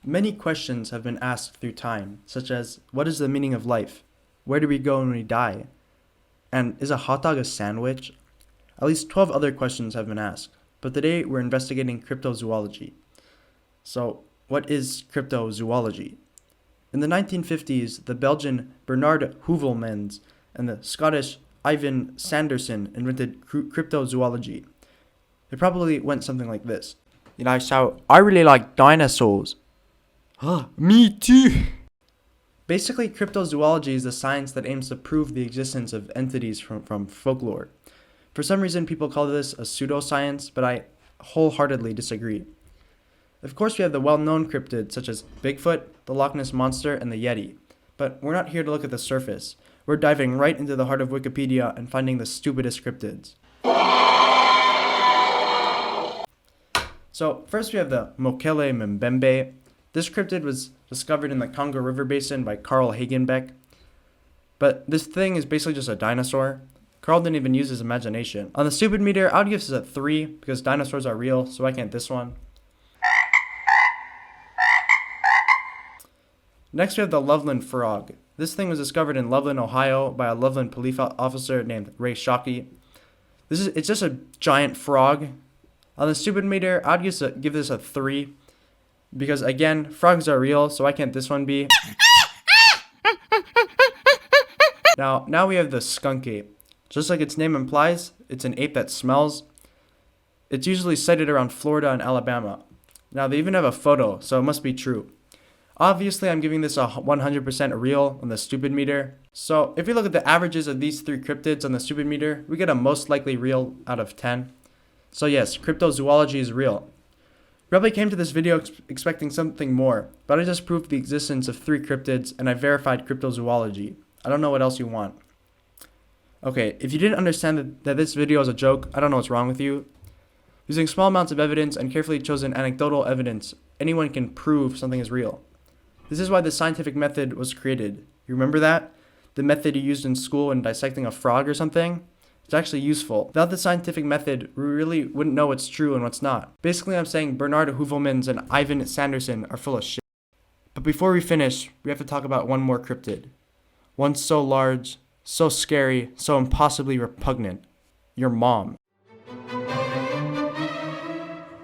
Many questions have been asked through time, such as, what is the meaning of life? Where do we go when we die? And is a hot dog a sandwich? At least 12 other questions have been asked, but today we're investigating cryptozoology. So, what is cryptozoology? In the 1950s, the Belgian Bernard Heuvelmans and the Scottish Ivan Sanderson invented cryptozoology. It probably went something like this. So I really like dinosaurs. Me too. Basically, cryptozoology is the science that aims to prove the existence of entities from folklore. For some reason, people call this a pseudoscience, but I wholeheartedly disagree. Of course, we have the well-known cryptids such as Bigfoot, the Loch Ness Monster, and the Yeti. But we're not here to look at the surface. We're diving right into the heart of Wikipedia and finding the stupidest cryptids. So, first we have the Mokele Mbembe. This cryptid was discovered in the Congo River Basin by Carl Hagenbeck. But this thing is basically just a dinosaur. Carl didn't even use his imagination. On the stupid meter, I would give this a 3 because dinosaurs are real, so I can't this one. Next we have the Loveland frog. This thing was discovered in Loveland, Ohio by a Loveland police officer named Ray Shockey. It's just a giant frog. On the stupid meter, I'd give this a 3 because again, frogs are real, so why can't this one be? Now we have the skunk ape. Just like its name implies, it's an ape that smells. It's usually sighted around Florida and Alabama. Now they even have a photo, so it must be true. Obviously, I'm giving this a 100% real on the stupid meter. So if we look at the averages of these 3 cryptids on the stupid meter, we get a most likely real out of 10. So yes, cryptozoology is real. You probably came to this video expecting something more, but I just proved the existence of 3 cryptids and I verified cryptozoology. I don't know what else you want. Okay, if you didn't understand that this video is a joke, I don't know what's wrong with you. Using small amounts of evidence and carefully chosen anecdotal evidence, anyone can prove something is real. This is why the scientific method was created. You remember that? The method you used in school in dissecting a frog or something? It's actually useful. Without the scientific method, we really wouldn't know what's true and what's not. Basically, I'm saying Bernard Heuvelmans and Ivan Sanderson are full of shit. But before we finish, we have to talk about one more cryptid. One so large, so scary, so impossibly repugnant. Your mom.